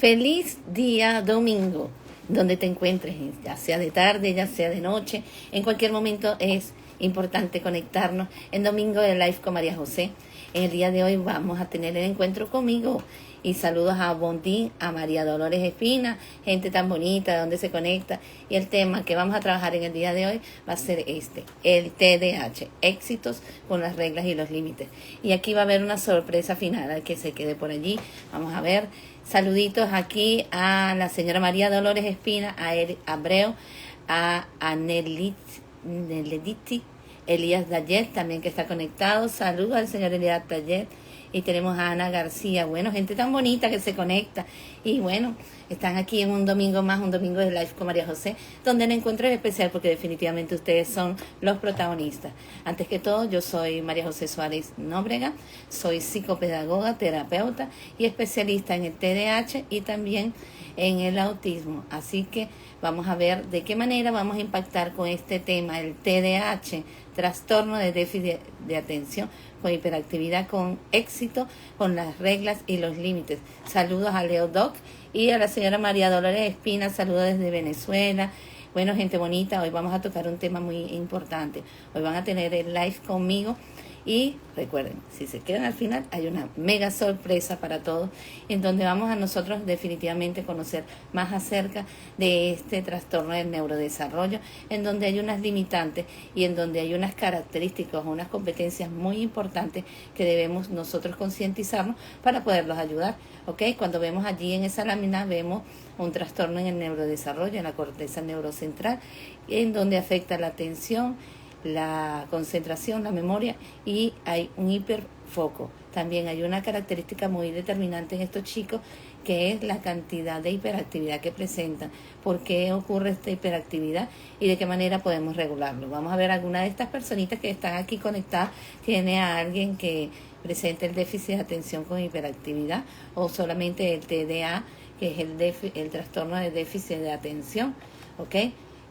Feliz día domingo, donde te encuentres, ya sea de tarde, ya sea de noche, en cualquier momento es importante conectarnos en Domingo de Live con María José. En el día de hoy vamos a tener el encuentro conmigo y saludos a Bondi, a María Dolores Espina, gente tan bonita, donde se conecta. Y el tema que vamos a trabajar en el día de hoy va a ser el TDAH, éxitos con las reglas y los límites. Y aquí va a haber una sorpresa final, al que se quede por allí. Vamos a ver. Saluditos aquí a la señora María Dolores Espina, a Eric Abreu, a Nelediti, Elías Dayet también que está conectado. Saludos al señor Elías Dayet. Y tenemos a Ana García. Bueno, gente tan bonita que se conecta. Y bueno, están aquí en un domingo más, un domingo de Live con María José, donde el encuentro es especial porque definitivamente ustedes son los protagonistas. Antes que todo, yo soy María José Suárez Nóbrega, soy psicopedagoga, terapeuta y especialista en el TDAH y también en el autismo. Así que vamos a ver de qué manera vamos a impactar con este tema, el TDAH, trastorno de déficit de atención con hiperactividad, con éxito, con las reglas y los límites. Saludos a Leo Doc y a la señora María Dolores Espina, saludos desde Venezuela. Bueno, gente bonita, hoy vamos a tocar un tema muy importante. Hoy van a tener el live conmigo. Y recuerden, si se quedan al final, hay una mega sorpresa para todos, en donde vamos a nosotros definitivamente conocer más acerca de este trastorno del neurodesarrollo, en donde hay unas limitantes y en donde hay unas características, unas competencias muy importantes que debemos nosotros concientizarnos para poderlos ayudar. ¿Ok? Cuando vemos allí en esa lámina, vemos un trastorno en el neurodesarrollo, en la corteza neurocentral, en donde afecta la atención, la concentración, la memoria y hay un hiperfoco. También hay una característica muy determinante en estos chicos que es la cantidad de hiperactividad que presentan. ¿Por qué ocurre esta hiperactividad y de qué manera podemos regularlo? Vamos a ver alguna de estas personitas que están aquí conectadas. ¿Tiene a alguien que presente el déficit de atención con hiperactividad o solamente el TDA, que es el trastorno de déficit de atención? ¿Ok?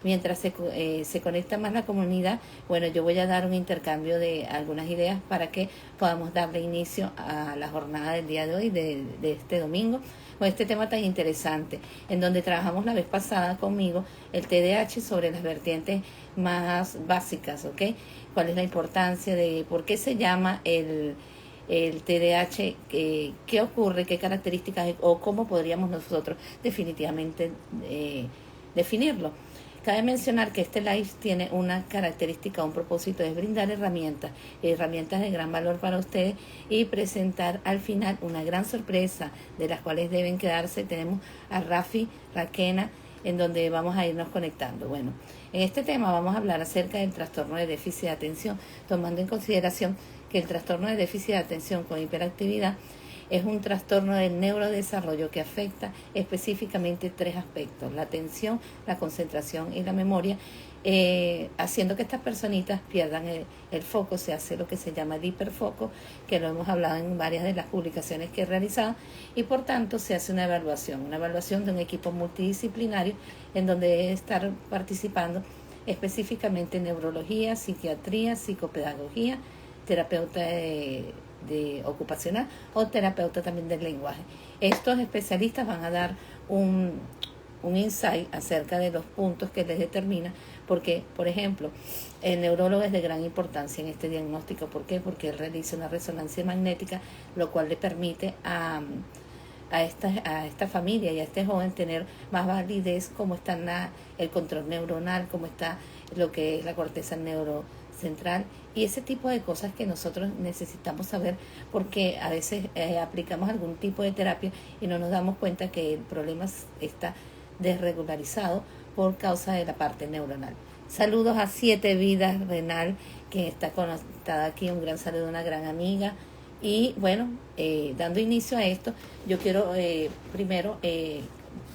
Mientras se conecta más la comunidad, bueno, yo voy a dar un intercambio de algunas ideas para que podamos darle inicio a la jornada del día de hoy, de este domingo, con este tema tan interesante, en donde trabajamos la vez pasada conmigo el TDAH sobre las vertientes más básicas, ¿ok? ¿Cuál es la importancia de por qué se llama el TDAH, qué ocurre, qué características o cómo podríamos nosotros definitivamente definirlo? Cabe mencionar que este live tiene una característica, un propósito, es brindar herramientas de gran valor para ustedes y presentar al final una gran sorpresa de las cuales deben quedarse. Tenemos a Rafi Raquena, en donde vamos a irnos conectando. Bueno, en este tema vamos a hablar acerca del trastorno de déficit de atención, tomando en consideración que el trastorno de déficit de atención con hiperactividad es un trastorno del neurodesarrollo que afecta específicamente tres aspectos: la atención, la concentración y la memoria, haciendo que estas personitas pierdan el foco. Se hace lo que se llama el hiperfoco, que lo hemos hablado en varias de las publicaciones que he realizado, y por tanto se hace una evaluación de un equipo multidisciplinario en donde debe estar participando específicamente neurología, psiquiatría, psicopedagogía, terapeuta de ocupacional o terapeuta también del lenguaje. Estos especialistas van a dar un insight acerca de los puntos que les determina, porque, por ejemplo, el neurólogo es de gran importancia en este diagnóstico. ¿Por qué? Porque él realiza una resonancia magnética, lo cual le permite a esta familia y a este joven tener más validez, cómo está el control neuronal, cómo está lo que es la corteza neurocentral y ese tipo de cosas que nosotros necesitamos saber, porque a veces aplicamos algún tipo de terapia y no nos damos cuenta que el problema está desregularizado por causa de la parte neuronal. Saludos a 7 Vidas Renal, que está conectada aquí. Un gran saludo a una gran amiga. Y bueno, dando inicio a esto, yo quiero primero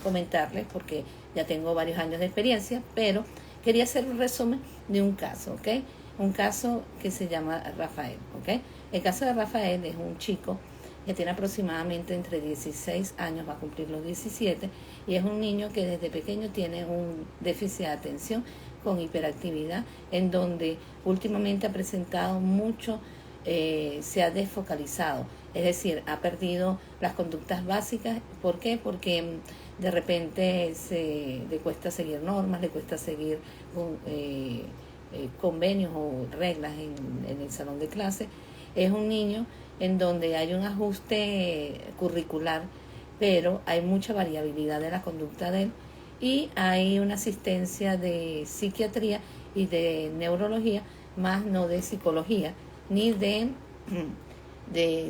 comentarles, porque ya tengo varios años de experiencia, pero quería hacer un resumen de un caso, ¿ok? Un caso que se llama Rafael, ¿ok? El caso de Rafael es un chico que tiene aproximadamente entre 16 años, va a cumplir los 17, y es un niño que desde pequeño tiene un déficit de atención con hiperactividad, en donde últimamente ha presentado mucho se ha desfocalizado, es decir, ha perdido las conductas básicas. ¿Por qué? Porque de repente le cuesta seguir normas, le cuesta seguir convenios o reglas en el salón de clase. Es un niño en donde hay un ajuste curricular, pero hay mucha variabilidad de la conducta de él, y hay una asistencia de psiquiatría y de neurología, más no de psicología ni de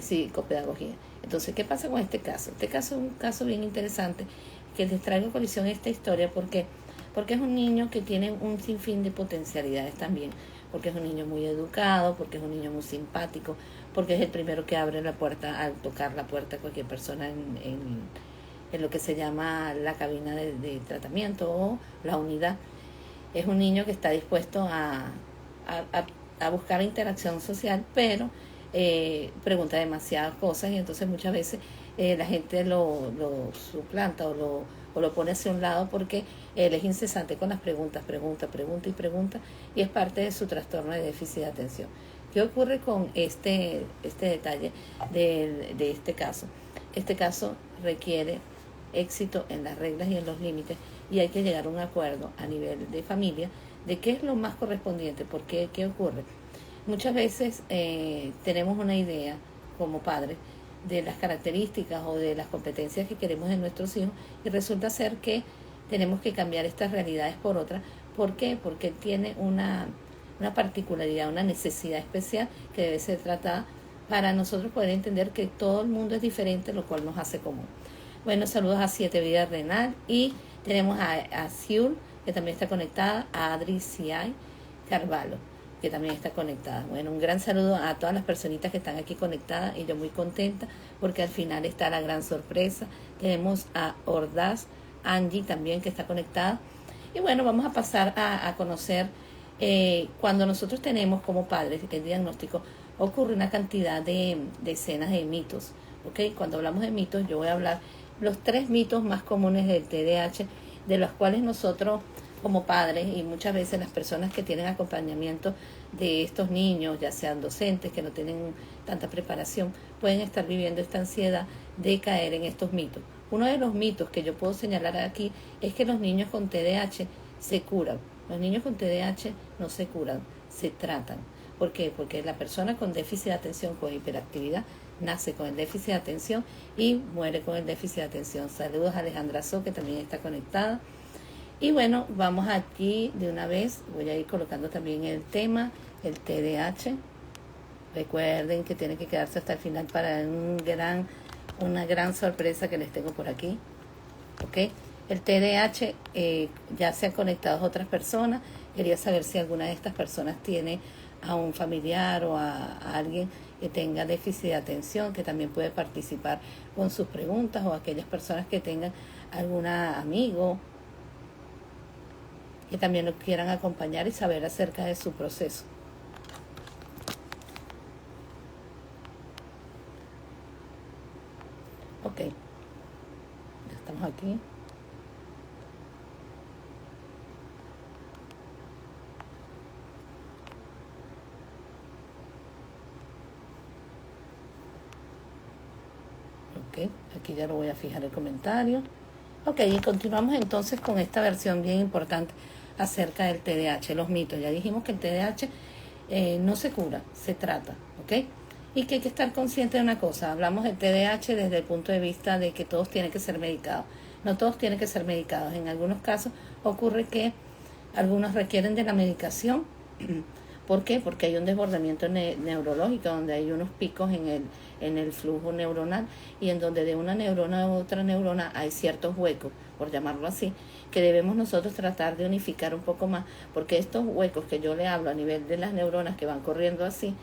psicopedagogía. Entonces, ¿qué pasa con este caso? Este caso es un caso bien interesante, que les traigo a colisión esta historia porque es un niño que tiene un sinfín de potencialidades también, porque es un niño muy educado, porque es un niño muy simpático, porque es el primero que abre la puerta al tocar la puerta a cualquier persona en lo que se llama la cabina de tratamiento o la unidad. Es un niño que está dispuesto a buscar interacción social, pero pregunta demasiadas cosas, y entonces muchas veces la gente lo suplanta o lo pone hacia un lado, porque él es incesante con las preguntas, pregunta y es parte de su trastorno de déficit de atención. ¿Qué ocurre con este detalle de este caso? Este caso requiere éxito en las reglas y en los límites, y hay que llegar a un acuerdo a nivel de familia de qué es lo más correspondiente. Porque ¿qué ocurre? Muchas veces tenemos una idea como padres de las características o de las competencias que queremos en nuestros hijos, y resulta ser que tenemos que cambiar estas realidades por otras. ¿Por qué? Porque tiene una particularidad, una necesidad especial que debe ser tratada para nosotros poder entender que todo el mundo es diferente, lo cual nos hace común. Bueno, saludos a Siete Vidas Renal, y tenemos a Siul, que también está conectada, a Adri Ciay Carvalho, que también está conectada. Bueno, un gran saludo a todas las personitas que están aquí conectadas, y yo muy contenta porque al final está la gran sorpresa. Tenemos a Ordaz Angie también, que está conectada. Y bueno, vamos a pasar a conocer, cuando nosotros tenemos como padres el diagnóstico, ocurre una cantidad de escenas de mitos. ¿Okay? Cuando hablamos de mitos, yo voy a hablar los 3 mitos más comunes del TDAH, de los cuales nosotros como padres, y muchas veces las personas que tienen acompañamiento de estos niños, ya sean docentes que no tienen tanta preparación, pueden estar viviendo esta ansiedad de caer en estos mitos. Uno de los mitos que yo puedo señalar aquí es que los niños con TDAH se curan. Los niños con TDAH no se curan, se tratan. ¿Por qué? Porque la persona con déficit de atención, con hiperactividad, nace con el déficit de atención y muere con el déficit de atención. Saludos a Alejandra So, que también está conectada. Y bueno, vamos aquí de una vez, voy a ir colocando también el tema, el TDAH. Recuerden que tienen que quedarse hasta el final para una gran sorpresa que les tengo por aquí. ¿Ok? El TDAH, ya se han conectado otras personas. Quería saber si alguna de estas personas tiene a un familiar o a alguien que tenga déficit de atención, que también puede participar con sus preguntas, o aquellas personas que tengan algún amigo que también lo quieran acompañar y saber acerca de su proceso. Ok, ya estamos aquí. Ok, aquí ya lo voy a fijar el comentario. Ok, y continuamos entonces con esta versión bien importante acerca del TDAH, los mitos. Ya dijimos que el TDAH no se cura, se trata, ¿ok? Y que hay que estar consciente de una cosa. Hablamos del TDAH desde el punto de vista de que todos tienen que ser medicados. No todos tienen que ser medicados. En algunos casos ocurre que algunos requieren de la medicación. ¿Por qué? Porque hay un desbordamiento neurológico, donde hay unos picos en el flujo neuronal, y en donde de una neurona a otra neurona hay ciertos huecos, por llamarlo así, que debemos nosotros tratar de unificar un poco más, porque estos huecos que yo le hablo a nivel de las neuronas que van corriendo así,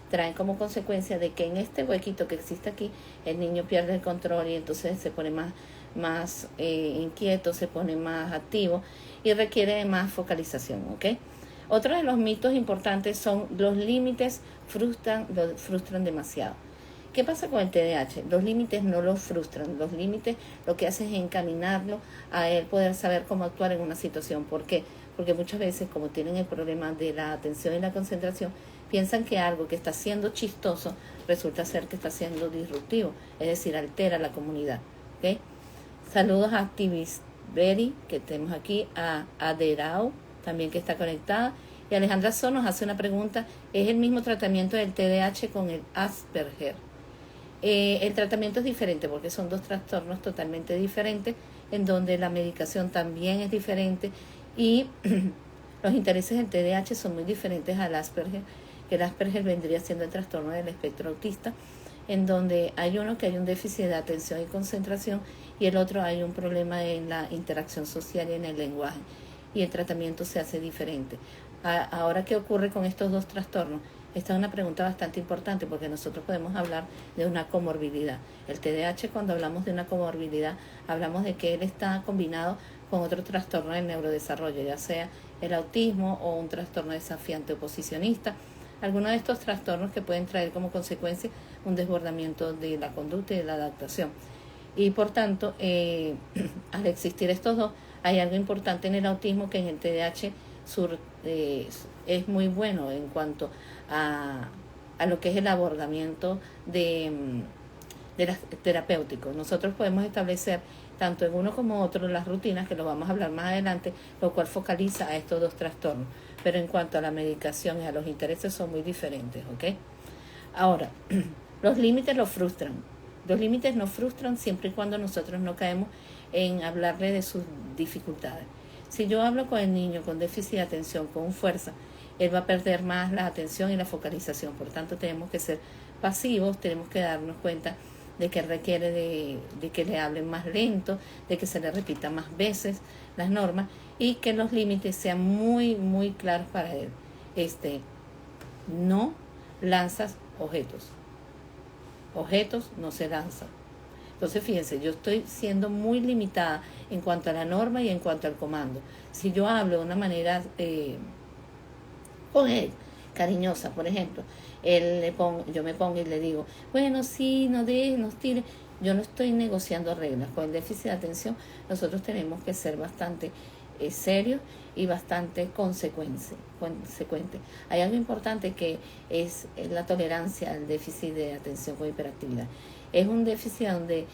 traen como consecuencia de que en este huequito que existe aquí, el niño pierde el control, y entonces se pone más inquieto, se pone más activo y requiere de más focalización, ¿ok? Otro de los mitos importantes son los límites frustran demasiado. ¿Qué pasa con el TDAH? Los límites no lo frustran. Los límites lo que hacen es encaminarlo a él poder saber cómo actuar en una situación. ¿Por qué? Porque muchas veces, como tienen el problema de la atención y la concentración, piensan que algo que está siendo chistoso resulta ser que está siendo disruptivo, es decir, altera la comunidad. ¿Okay? Saludos a Activist Betty, que tenemos aquí, a Aderao, también que está conectada. Y Alejandra Son nos hace una pregunta, ¿es el mismo tratamiento del TDAH con el Asperger? El tratamiento es diferente porque son dos trastornos totalmente diferentes, en donde la medicación también es diferente y los intereses del TDAH son muy diferentes al Asperger, que el Asperger vendría siendo el trastorno del espectro autista, en donde hay uno que hay un déficit de atención y concentración y el otro hay un problema en la interacción social y en el lenguaje, y el tratamiento se hace diferente. Ahora, ¿qué ocurre con estos dos trastornos? Esta es una pregunta bastante importante porque nosotros podemos hablar de una comorbilidad. El TDAH, cuando hablamos de una comorbilidad, hablamos de que él está combinado con otro trastorno del neurodesarrollo, ya sea el autismo o un trastorno desafiante oposicionista. Algunos de estos trastornos que pueden traer como consecuencia un desbordamiento de la conducta y de la adaptación. Y por tanto, al existir estos dos, hay algo importante en el autismo que en el TDAH es muy bueno en cuanto a lo que es el abordamiento de las terapéuticos. Nosotros podemos establecer tanto en uno como otro las rutinas, que lo vamos a hablar más adelante, lo cual focaliza a estos dos trastornos. Pero en cuanto a la medicación y a los intereses son muy diferentes, ¿ok? Ahora, los límites los frustran. Los límites nos frustran siempre y cuando nosotros no caemos en hablarle de sus dificultades. Si yo hablo con el niño con déficit de atención, con fuerza, él va a perder más la atención y la focalización. Por tanto, tenemos que ser pasivos, tenemos que darnos cuenta de que requiere de que le hablen más lento, de que se le repita más veces las normas y que los límites sean muy, muy claros para él. No lanzas objetos. Objetos no se lanzan. Entonces, fíjense, yo estoy siendo muy limitada en cuanto a la norma y en cuanto al comando. Si yo hablo de una manera con él, cariñosa, por ejemplo, yo me pongo y le digo, bueno, sí, no tire. Yo no estoy negociando reglas. Con el déficit de atención, nosotros tenemos que ser bastante serios y bastante consecuente. Hay algo importante que es la tolerancia al déficit de atención con hiperactividad. Es un déficit donde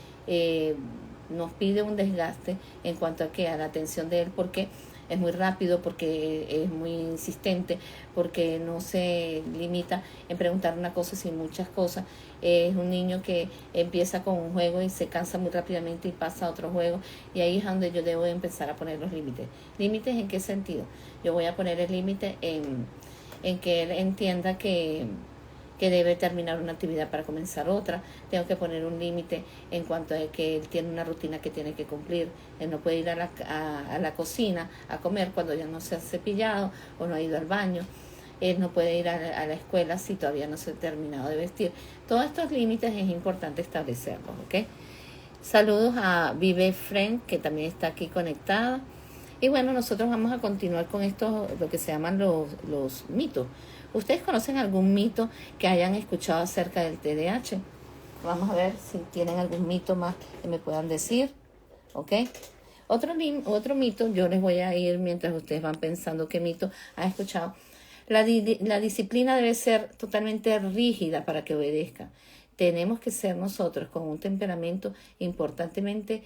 nos pide un desgaste en cuanto a la atención de él, porque es muy rápido, porque es muy insistente, porque no se limita en preguntar una cosa sin muchas cosas. Es un niño que empieza con un juego y se cansa muy rápidamente y pasa a otro juego, y ahí es donde yo debo empezar a poner los límites. ¿Límites en qué sentido? Yo voy a poner el límite en que él entienda que debe terminar una actividad para comenzar otra. Tengo que poner un límite en cuanto a que él tiene una rutina que tiene que cumplir. Él no puede ir a la cocina a comer cuando ya no se ha cepillado o no ha ido al baño. Él no puede ir a la escuela si todavía no se ha terminado de vestir. Todos estos límites es importante establecerlos, ¿ok? Saludos a Vive Friend, que también está aquí conectada. Y bueno, nosotros vamos a continuar con esto, lo que se llaman los mitos. ¿Ustedes conocen algún mito que hayan escuchado acerca del TDAH? Vamos a ver si tienen algún mito más que me puedan decir. ¿Ok? Otro mito, yo les voy a ir mientras ustedes van pensando qué mito han escuchado. La disciplina debe ser totalmente rígida para que obedezca. Tenemos que ser nosotros con un temperamento importantemente,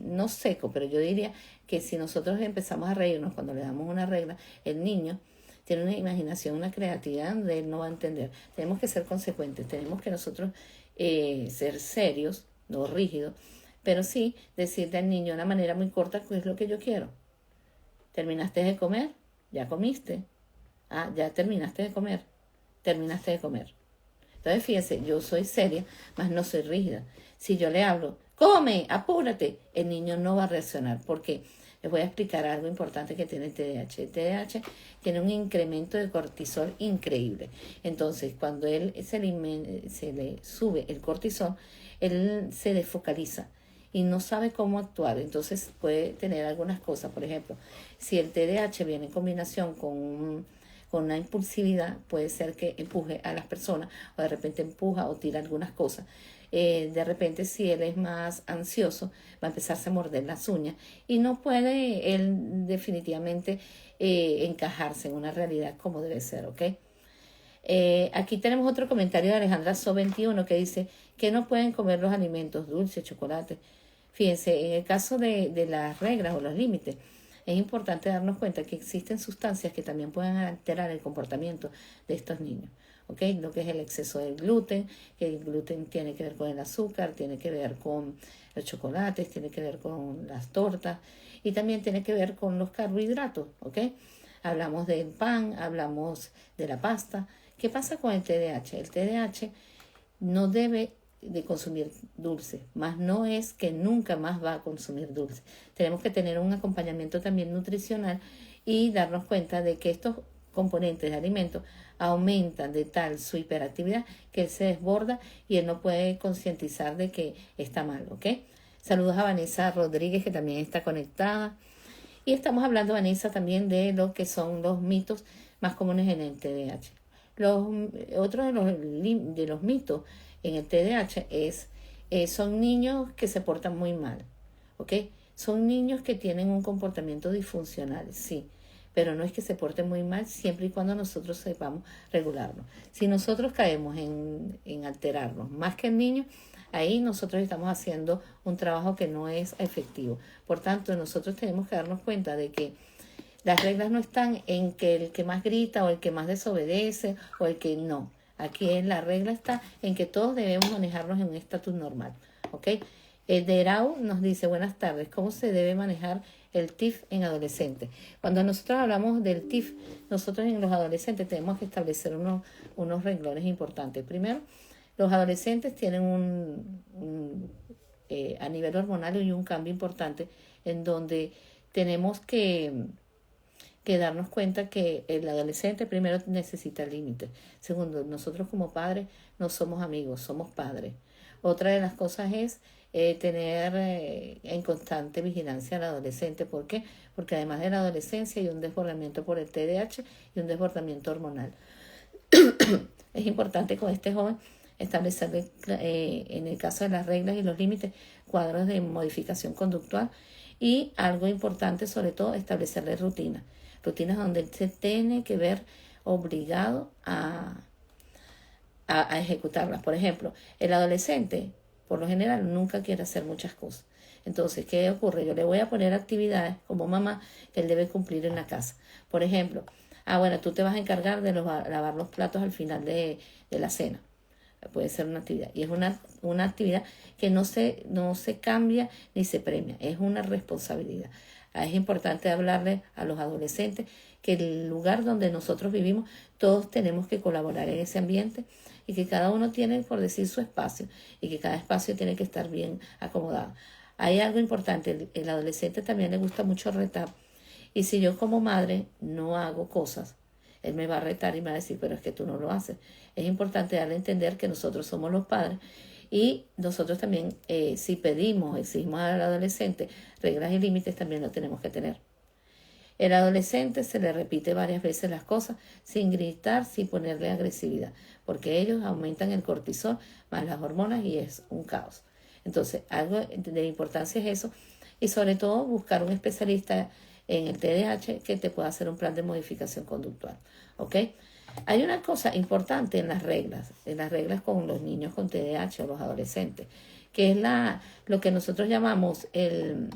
no seco, pero yo diría que si nosotros empezamos a reírnos cuando le damos una regla, el niño tiene una imaginación, una creatividad donde él no va a entender. Tenemos que ser consecuentes, tenemos que nosotros ser serios, no rígidos, pero sí decirle al niño de una manera muy corta qué es lo que yo quiero. ¿Terminaste de comer? ¿Ya comiste? Ah, ya terminaste de comer. Terminaste de comer. Entonces, fíjense, yo soy seria, mas no soy rígida. Si yo le hablo, come, apúrate, el niño no va a reaccionar. ¿Por qué? Les voy a explicar algo importante que tiene el TDAH. El TDAH tiene un incremento de cortisol increíble. Entonces, cuando se le sube el cortisol, él se desfocaliza y no sabe cómo actuar. Entonces, puede tener algunas cosas. Por ejemplo, si el TDAH viene en combinación con una impulsividad, puede ser que empuje a las personas o de repente empuja o tira algunas cosas. De repente, si él es más ansioso, va a empezarse a morder las uñas y no puede él definitivamente encajarse en una realidad como debe ser, ¿ok? Aquí tenemos otro comentario de Alejandra So21 que dice que no pueden comer los alimentos dulces, chocolate. Fíjense, en el caso de las reglas o los límites, es importante darnos cuenta que existen sustancias que también pueden alterar el comportamiento de estos niños. ¿Ok? Lo que es el exceso de gluten, que el gluten tiene que ver con el azúcar, tiene que ver con los chocolates, tiene que ver con las tortas y también tiene que ver con los carbohidratos. ¿Ok? Hablamos del pan, hablamos de la pasta. ¿Qué pasa con el TDAH? El TDAH no debe de consumir dulce, más no es que nunca más va a consumir dulce. Tenemos que tener un acompañamiento también nutricional y darnos cuenta de que estos componentes de alimentos aumentan de tal su hiperactividad que él se desborda y él no puede concientizar de que está mal, ¿ok? Saludos a Vanessa Rodríguez, que también está conectada. Y estamos hablando, Vanessa, también de lo que son los mitos más comunes en el TDAH. Otro de los mitos en el TDAH son niños que se portan muy mal, ¿ok? Son niños que tienen un comportamiento disfuncional, sí, pero no es que se porten muy mal siempre y cuando nosotros sepamos regularlo. Si nosotros caemos en alterarnos más que el niño, ahí nosotros estamos haciendo un trabajo que no es efectivo. Por tanto, nosotros tenemos que darnos cuenta de que las reglas no están en que el que más grita o el que más desobedece o el que no. Aquí la regla está en que todos debemos manejarnos en un estatus normal. ¿Ok? Derau nos dice, buenas tardes, ¿cómo se debe manejar el TIF en adolescentes? Cuando nosotros hablamos del TIF, nosotros en los adolescentes tenemos que establecer unos renglones importantes. Primero, los adolescentes tienen a nivel hormonal y un cambio importante en donde tenemos que darnos cuenta que el adolescente primero necesita límites. Segundo, nosotros como padres no somos amigos, somos padres. Otra de las cosas es tener en constante vigilancia al adolescente. ¿Por qué? Porque además de la adolescencia hay un desbordamiento por el TDAH y un desbordamiento hormonal. Es importante con este joven establecer, en el caso de las reglas y los límites, cuadros de modificación conductual y algo importante sobre todo, establecerle rutinas donde él se tiene que ver obligado a ejecutarlas. Por ejemplo, el adolescente, por lo general, nunca quiere hacer muchas cosas. Entonces, ¿qué ocurre? Yo le voy a poner actividades como mamá que él debe cumplir en la casa. Por ejemplo, bueno, tú te vas a encargar de lavar los platos al final de la cena. Puede ser una actividad. Y es una actividad que no se cambia ni se premia. Es una responsabilidad. Es importante hablarle a los adolescentes que el lugar donde nosotros vivimos, todos tenemos que colaborar en ese ambiente y que cada uno tiene, por decir, su espacio y que cada espacio tiene que estar bien acomodado. Hay algo importante, el adolescente también le gusta mucho retar y si yo como madre no hago cosas, él me va a retar y me va a decir, pero es que tú no lo haces. Es importante darle a entender que nosotros somos los padres y nosotros también, si exigimos al adolescente reglas y límites, también lo tenemos que tener. El adolescente se le repite varias veces las cosas sin gritar, sin ponerle agresividad, porque ellos aumentan el cortisol más las hormonas y es un caos. Entonces, algo de importancia es eso y sobre todo buscar un especialista en el TDAH que te pueda hacer un plan de modificación conductual. ¿Ok? Hay una cosa importante en las reglas con los niños con TDAH o los adolescentes, que es lo que nosotros llamamos el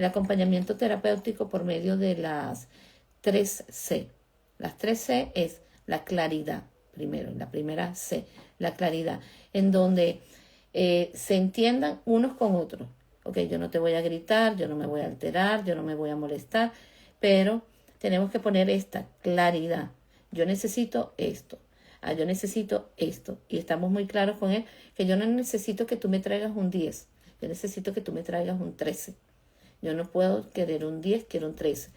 acompañamiento terapéutico por medio de las 3C. Las 3C es la claridad, primero, la primera C, la claridad, en donde se entiendan unos con otros. Ok, yo no te voy a gritar, yo no me voy a alterar, yo no me voy a molestar, pero tenemos que poner esta claridad. Yo necesito esto, yo necesito esto. Y estamos muy claros con él que yo no necesito que tú me traigas un 10, yo necesito que tú me traigas un 13. Yo no puedo querer un 10, quiero un 13.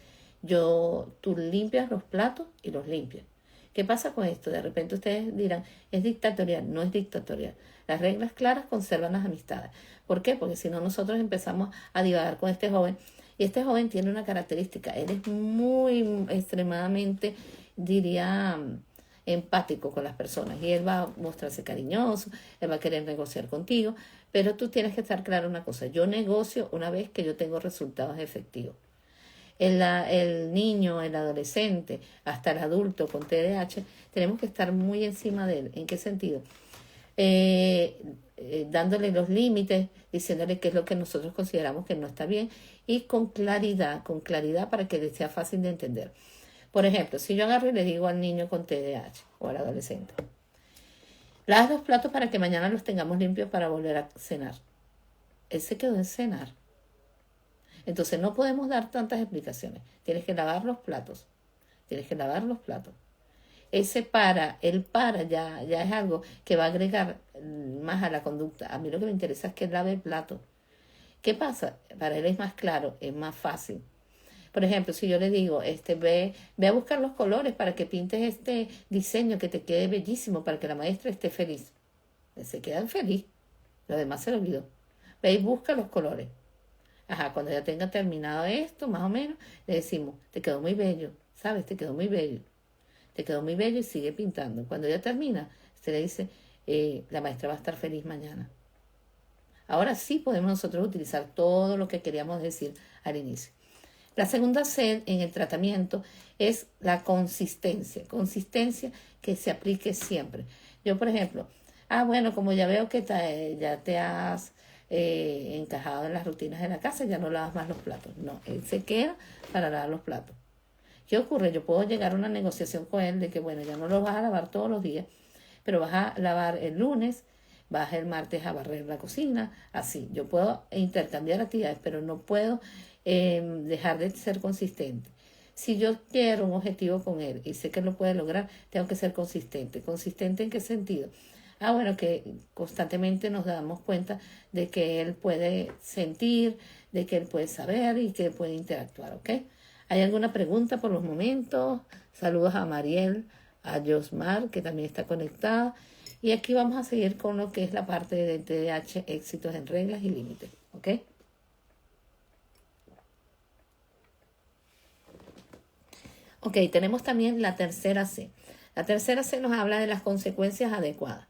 Tú limpias los platos y los limpias. ¿Qué pasa con esto? De repente ustedes dirán, es dictatorial. No es dictatorial. Las reglas claras conservan las amistades. ¿Por qué? Porque si no nosotros empezamos a divagar con este joven. Y este joven tiene una característica. Él es muy extremadamente, diría, empático con las personas. Y él va a mostrarse cariñoso, él va a querer negociar contigo. Pero tú tienes que estar claro una cosa. Yo negocio una vez que yo tengo resultados efectivos. el niño, el adolescente, hasta el adulto con TDAH, tenemos que estar muy encima de él. ¿En qué sentido? Dándole los límites, diciéndole qué es lo que nosotros consideramos que no está bien y con claridad para que le sea fácil de entender. Por ejemplo, si yo agarro y le digo al niño con TDAH o al adolescente, lava los platos para que mañana los tengamos limpios para volver a cenar. Él se quedó en cenar. Entonces no podemos dar tantas explicaciones. Tienes que lavar los platos. Tienes que lavar los platos. Ese el para ya es algo que va a agregar más a la conducta. A mí lo que me interesa es que él lave el plato. ¿Qué pasa? Para él es más claro, es más fácil. Por ejemplo, si yo le digo, ve a buscar los colores para que pintes este diseño que te quede bellísimo, para que la maestra esté feliz. Se queda feliz. Lo demás se lo olvidó. Ve y busca los colores. Ajá, cuando ya tenga terminado esto, más o menos, le decimos, te quedó muy bello, ¿sabes? Te quedó muy bello. Te quedó muy bello y sigue pintando. Cuando ya termina, se le dice, la maestra va a estar feliz mañana. Ahora sí podemos nosotros utilizar todo lo que queríamos decir al inicio. La segunda C en el tratamiento es la consistencia. Consistencia que se aplique siempre. Yo, por ejemplo, bueno, como ya veo que ya te has encajado en las rutinas de la casa, ya no lavas más los platos. No, él se queda para lavar los platos. ¿Qué ocurre? Yo puedo llegar a una negociación con él de que, bueno, ya no los vas a lavar todos los días, pero vas a lavar el lunes, vas el martes a barrer la cocina, así. Yo puedo intercambiar actividades, pero no puedo dejar de ser consistente. Si yo quiero un objetivo con él y sé que lo puede lograr, tengo que ser consistente. ¿Consistente en qué sentido? Bueno, que constantemente nos damos cuenta de que él puede sentir, de que él puede saber y que él puede interactuar, ¿ok? ¿Hay alguna pregunta por los momentos? Saludos a Mariel, a Josmar, que también está conectada. Y aquí vamos a seguir con lo que es la parte de TDAH, éxitos en reglas y límites, ¿ok? Ok, tenemos también la tercera C. La tercera C nos habla de las consecuencias adecuadas.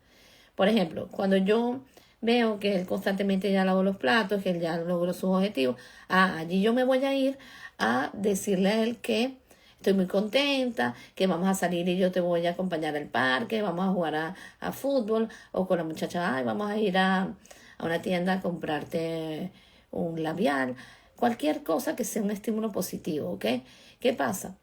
Por ejemplo, cuando yo veo que él constantemente ya lavó los platos, que él ya logró sus objetivos, allí yo me voy a ir a decirle a él que estoy muy contenta, que vamos a salir y yo te voy a acompañar al parque, vamos a jugar a fútbol, o con la muchacha, vamos a ir a una tienda a comprarte un labial, cualquier cosa que sea un estímulo positivo, ¿ok? ¿Qué pasa?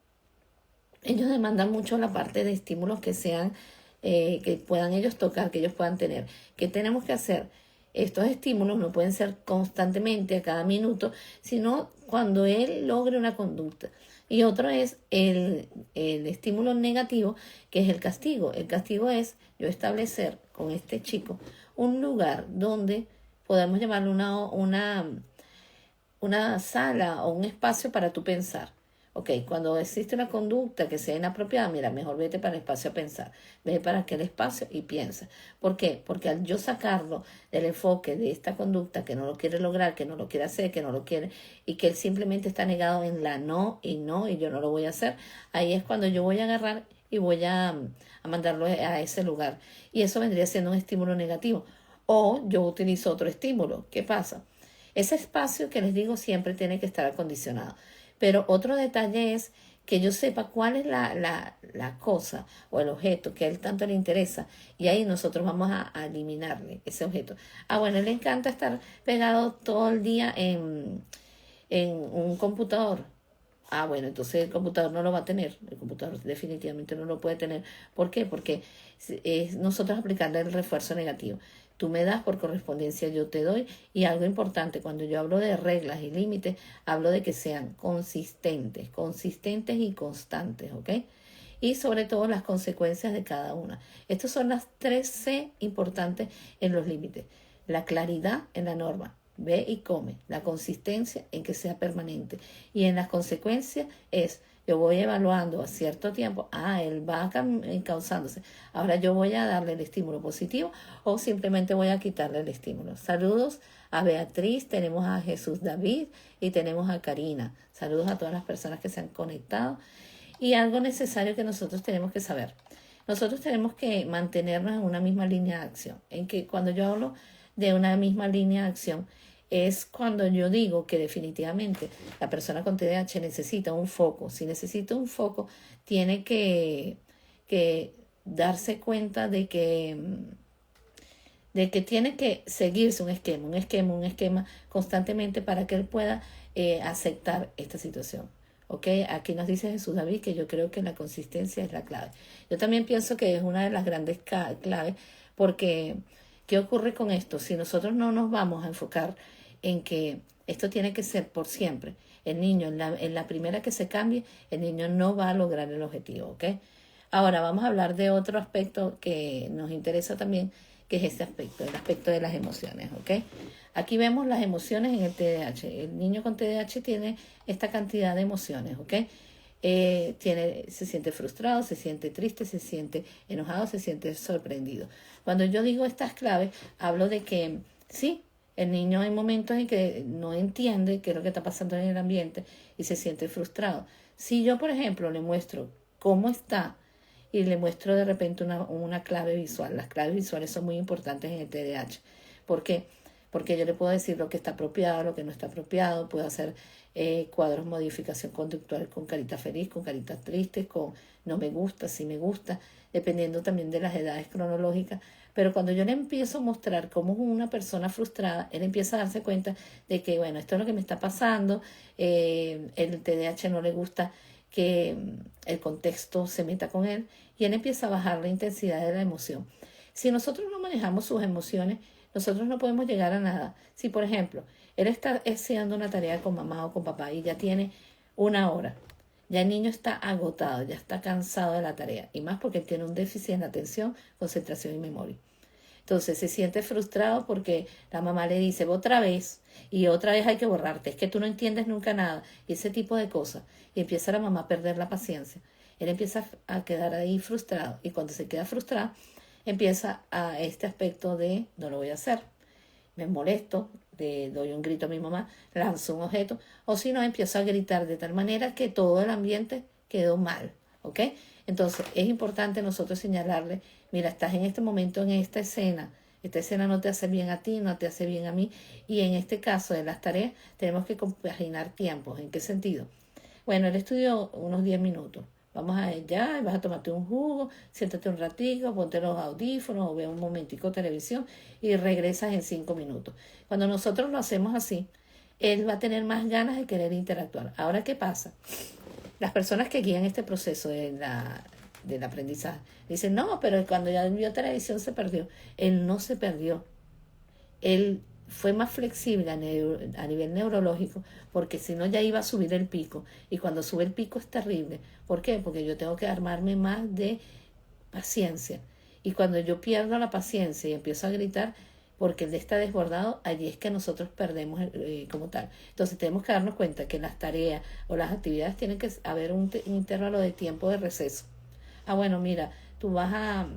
Ellos demandan mucho la parte de estímulos que sean, que puedan ellos tocar, que ellos puedan tener. ¿Qué tenemos que hacer? Estos estímulos no pueden ser constantemente, a cada minuto, sino cuando él logre una conducta. Y otro es el estímulo negativo, que es el castigo. El castigo es yo establecer con este chico un lugar donde podamos llamarlo una sala o un espacio para tú pensar. Ok, cuando existe una conducta que sea inapropiada, mira, mejor vete para el espacio a pensar. Vete para aquel espacio y piensa. ¿Por qué? Porque al yo sacarlo del enfoque de esta conducta que no lo quiere lograr, que no lo quiere hacer, que no lo quiere, y que él simplemente está negado en la no, y yo no lo voy a hacer, ahí es cuando yo voy a agarrar y voy a mandarlo a ese lugar. Y eso vendría siendo un estímulo negativo. O yo utilizo otro estímulo. ¿Qué pasa? Ese espacio que les digo siempre tiene que estar acondicionado. Pero otro detalle es que yo sepa cuál es la cosa o el objeto que a él tanto le interesa. Y ahí nosotros vamos a eliminarle ese objeto. Bueno, le encanta estar pegado todo el día en un computador. Bueno, entonces el computador no lo va a tener. El computador definitivamente no lo puede tener. ¿Por qué? Porque es nosotros aplicarle el refuerzo negativo. Tú me das por correspondencia, yo te doy. Y algo importante, cuando yo hablo de reglas y límites, hablo de que sean consistentes y constantes, ¿ok? Y sobre todo las consecuencias de cada una. Estas son las 3 C importantes en los límites. La claridad en la norma. Ve y come. La consistencia en que sea permanente. Y en las consecuencias es, yo voy evaluando a cierto tiempo, él va encauzándose. Ahora yo voy a darle el estímulo positivo o simplemente voy a quitarle el estímulo. Saludos a Beatriz, tenemos a Jesús David y tenemos a Karina. Saludos a todas las personas que se han conectado. Y algo necesario que nosotros tenemos que saber. Nosotros tenemos que mantenernos en una misma línea de acción. En que cuando yo hablo de una misma línea de acción, es cuando yo digo que definitivamente la persona con TDAH necesita un foco. Si necesita un foco, tiene que darse cuenta de que tiene que seguirse un esquema constantemente para que él pueda aceptar esta situación. ¿Ok? Aquí nos dice Jesús David que yo creo que la consistencia es la clave. Yo también pienso que es una de las grandes claves porque ¿qué ocurre con esto? Si nosotros no nos vamos a enfocar en que esto tiene que ser por siempre, el niño en la primera que se cambie, el niño no va a lograr el objetivo. ¿Ok? Ahora vamos a hablar de otro aspecto que nos interesa también, que es este aspecto, el aspecto de las emociones, ¿ok? Aquí vemos las emociones en el TDAH. El niño con TDAH tiene esta cantidad de emociones, ¿ok? Se siente frustrado, se siente triste, se siente enojado, se siente sorprendido. Cuando yo digo estas claves, hablo de que sí, el niño hay momentos en que no entiende qué es lo que está pasando en el ambiente y se siente frustrado. Si yo, por ejemplo, le muestro cómo está y le muestro de repente una clave visual. Las claves visuales son muy importantes en el TDAH. ¿Por qué? Porque yo le puedo decir lo que está apropiado, lo que no está apropiado, puedo hacer cuadros de modificación conductual con carita feliz, con carita triste, con no me gusta, sí me gusta, dependiendo también de las edades cronológicas. Pero cuando yo le empiezo a mostrar cómo es una persona frustrada, él empieza a darse cuenta de que, bueno, esto es lo que me está pasando, el TDAH no le gusta que el contexto se meta con él y él empieza a bajar la intensidad de la emoción. Si nosotros no manejamos sus emociones, nosotros no podemos llegar a nada. Si, por ejemplo, él está haciendo una tarea con mamá o con papá y ya tiene 1 hora, ya el niño está agotado, ya está cansado de la tarea, y más porque él tiene un déficit en atención, concentración y memoria. Entonces se siente frustrado porque la mamá le dice otra vez y otra vez hay que borrarte, es que tú no entiendes nunca nada, y ese tipo de cosas. Y empieza la mamá a perder la paciencia. Él empieza a quedar ahí frustrado y cuando se queda frustrado empieza a este aspecto de no lo voy a hacer, me molesto, le doy un grito a mi mamá, lanzo un objeto, o si no empiezo a gritar de tal manera que todo el ambiente quedó mal, ¿ok? Entonces es importante nosotros señalarle, mira, estás en este momento en esta escena no te hace bien a ti, no te hace bien a mí, y en este caso de las tareas tenemos que compaginar tiempos. ¿En qué sentido? Bueno, el estudio unos 10 minutos. Vamos a allá, vas a tomarte un jugo, siéntate un ratico, ponte los audífonos o ve un momentico televisión y regresas en 5 minutos. Cuando nosotros lo hacemos así, él va a tener más ganas de querer interactuar. Ahora, ¿qué pasa? Las personas que guían este proceso del aprendizaje dicen, no, pero cuando ya vio televisión se perdió. Él no se perdió. Él fue más flexible a nivel neurológico, porque si no ya iba a subir el pico. Y cuando sube el pico es terrible. ¿Por qué? Porque yo tengo que armarme más de paciencia. Y cuando yo pierdo la paciencia y empiezo a gritar, porque él está desbordado, allí es que nosotros perdemos como tal. Entonces tenemos que darnos cuenta que las tareas o las actividades tienen que haber un intervalo de tiempo de receso. Ah, bueno, mira, tú vas a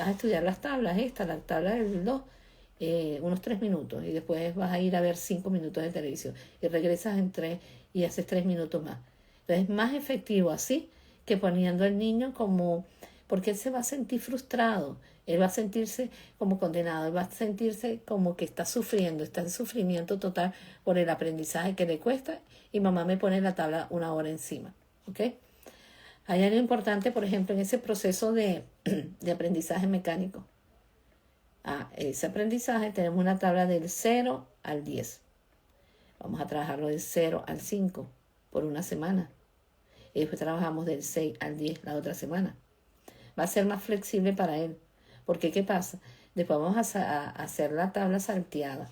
estudiar las tablas, la tabla del 2, unos 3 minutos, y después vas a ir a ver 5 minutos de televisión y regresas en 3 y haces 3 minutos más. Entonces es más efectivo así que poniendo al niño como, porque él se va a sentir frustrado, él va a sentirse como condenado, él va a sentirse como que está sufriendo, está en sufrimiento total por el aprendizaje que le cuesta, y mamá me pone la tabla 1 hora encima, ¿ok? Hay algo importante, por ejemplo, en ese proceso de aprendizaje mecánico. Ese aprendizaje tenemos una tabla del 0 al 10. Vamos a trabajarlo del 0 al 5 por una semana. Y después trabajamos del 6 al 10 la otra semana. Va a ser más flexible para él. Porque, ¿qué pasa? Después vamos a hacer la tabla salteada.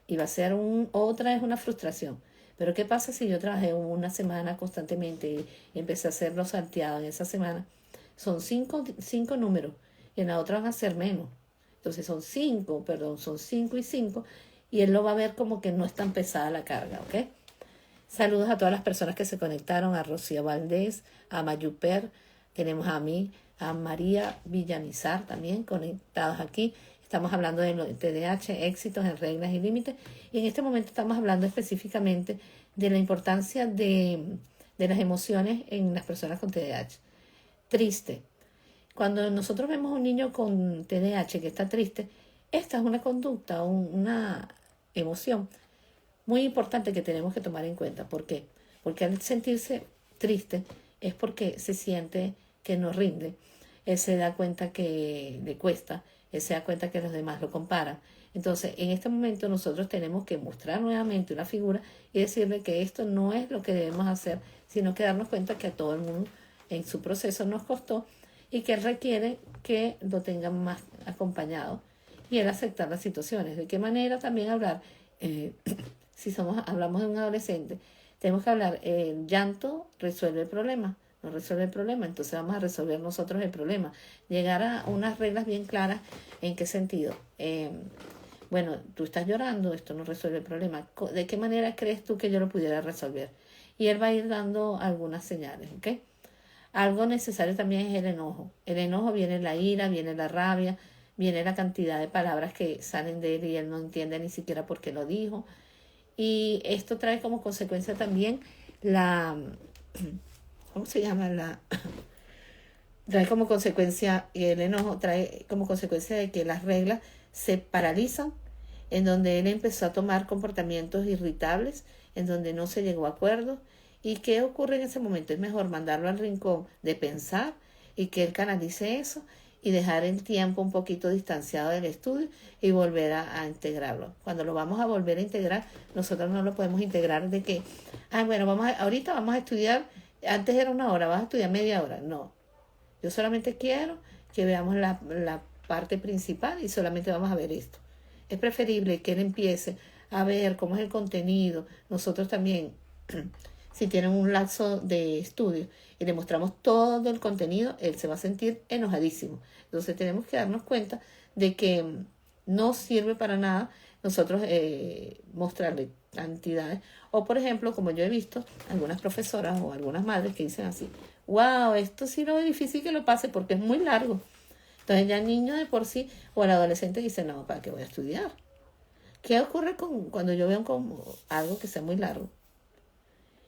Y va a ser otra vez una frustración. Pero ¿qué pasa si yo trabajé una semana constantemente y empecé a hacerlo salteado en esa semana? Son cinco números. Y en la otra van a ser menos. Entonces son 5 y 5. Y él lo va a ver como que no es tan pesada la carga, ¿ok? Saludos a todas las personas que se conectaron, a Rocío Valdés, a Mayuper, tenemos a mí, a María Villamizar también conectados aquí. Estamos hablando de TDAH, éxitos en reglas y límites. Y en este momento estamos hablando específicamente de la importancia de las emociones en las personas con TDAH. Triste. Cuando nosotros vemos a un niño con TDAH que está triste, esta es una conducta, una emoción muy importante que tenemos que tomar en cuenta. ¿Por qué? Porque al sentirse triste es porque se siente que no rinde. Él se da cuenta que le cuesta, él se da cuenta que los demás lo comparan. Entonces, en este momento nosotros tenemos que mostrar nuevamente una figura y decirle que esto no es lo que debemos hacer, sino que darnos cuenta que a todo el mundo en su proceso nos costó y que él requiere que lo tengan más acompañado y él aceptar las situaciones. ¿De qué manera también hablar? Si hablamos de un adolescente, tenemos que hablar, el llanto resuelve el problema, no resuelve el problema, entonces vamos a resolver nosotros el problema. Llegar a unas reglas bien claras, ¿en qué sentido? Bueno, tú estás llorando, esto no resuelve el problema. ¿De qué manera crees tú que yo lo pudiera resolver? Y él va a ir dando algunas señales, ¿ok? Algo necesario también es el enojo. El enojo viene la ira, viene la rabia, viene la cantidad de palabras que salen de él y él no entiende ni siquiera por qué lo dijo. Y esto trae como consecuencia también la, ¿cómo se llama? Trae como consecuencia, y el enojo trae como consecuencia de que las reglas se paralizan, en donde él empezó a tomar comportamientos irritables, en donde no se llegó a acuerdos. ¿Y qué ocurre en ese momento? Es mejor mandarlo al rincón de pensar y que él canalice eso y dejar el tiempo un poquito distanciado del estudio y volver a integrarlo. Cuando lo vamos a volver a integrar, nosotros no lo podemos integrar de que, bueno, ahorita vamos a estudiar, antes era 1 hora, vas a estudiar media hora. No, yo solamente quiero que veamos la parte principal y solamente vamos a ver esto. Es preferible que él empiece a ver cómo es el contenido. Nosotros también, si tienen un lapso de estudio y le mostramos todo el contenido, él se va a sentir enojadísimo. Entonces tenemos que darnos cuenta de que no sirve para nada nosotros mostrarle cantidades. O por ejemplo, como yo he visto, algunas profesoras o algunas madres que dicen así, wow, esto sí lo es difícil que lo pase porque es muy largo. Entonces ya el niño de por sí o el adolescente dice, no, ¿para qué voy a estudiar? ¿Qué ocurre cuando yo veo como algo que sea muy largo?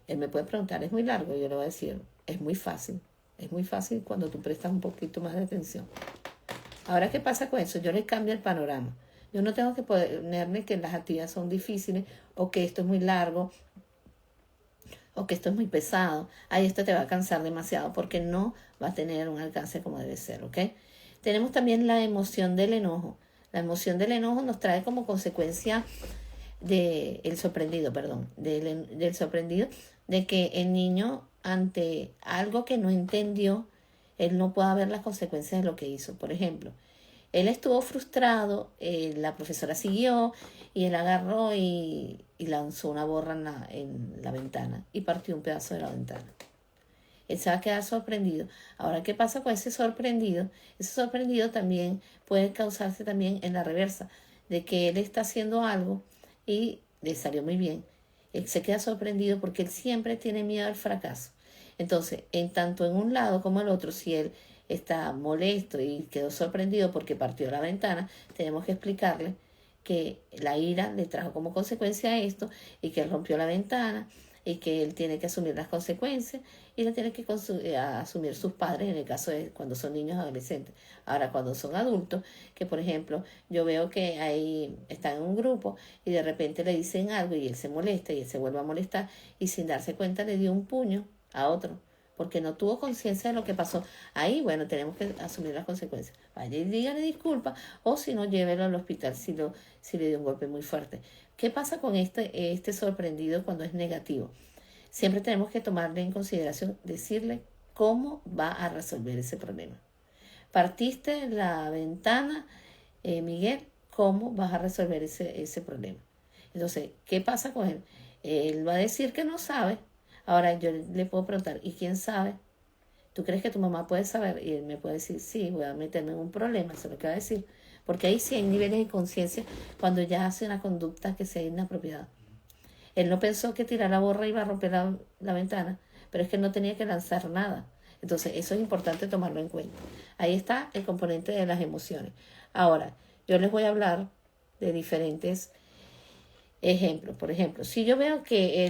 Él me puede preguntar, ¿es muy largo? Y yo le voy a decir, es muy fácil. Es muy fácil cuando tú prestas un poquito más de atención. Ahora, ¿qué pasa con eso? Yo le cambio el panorama. Yo no tengo que ponerme que las actividades son difíciles o que esto es muy largo o que esto es muy pesado. Ahí esto te va a cansar demasiado porque no va a tener un alcance como debe ser, ¿ok? Tenemos también la emoción del enojo. La emoción del enojo nos trae como consecuencia del sorprendido, del sorprendido, de que el niño ante algo que no entendió, él no pueda ver las consecuencias de lo que hizo. Por ejemplo, él estuvo frustrado, la profesora siguió y él agarró y lanzó una borra en la ventana y partió un pedazo de la ventana. Él se va a quedar sorprendido. Ahora, ¿qué pasa con ese sorprendido? Ese sorprendido también puede causarse también en la reversa, de que él está haciendo algo y le salió muy bien. Él se queda sorprendido porque él siempre tiene miedo al fracaso. Entonces, tanto en un lado como en el otro, si él está molesto y quedó sorprendido porque partió la ventana, tenemos que explicarle que la ira le trajo como consecuencia esto y que él rompió la ventana y que él tiene que asumir las consecuencias y le tiene que asumir sus padres en el caso de cuando son niños adolescentes. Ahora, cuando son adultos, que por ejemplo, yo veo que ahí están en un grupo y de repente le dicen algo y él se molesta y él se vuelve a molestar y sin darse cuenta le dio un puño a otro porque no tuvo conciencia de lo que pasó. Ahí, bueno, tenemos que asumir las consecuencias. Vaya y dígale disculpas o si no, llévelo al hospital si le dio un golpe muy fuerte. ¿Qué pasa con este sorprendido cuando es negativo? Siempre tenemos que tomarle en consideración, decirle cómo va a resolver ese problema. Partiste la ventana, Miguel, ¿cómo vas a resolver ese problema? Entonces, ¿qué pasa con él? Él va a decir que no sabe. Ahora yo le puedo preguntar, ¿y quién sabe? ¿Tú crees que tu mamá puede saber? Y él me puede decir, sí, voy a meterme en un problema, eso es lo que va a decir. Porque ahí sí hay niveles de conciencia cuando ya hace una conducta que sea inapropiada. Él no pensó que tirar la borra iba a romper la ventana, pero es que no tenía que lanzar nada. Entonces, eso es importante tomarlo en cuenta. Ahí está el componente de las emociones. Ahora, yo les voy a hablar de diferentes ejemplos. Por ejemplo, si yo veo que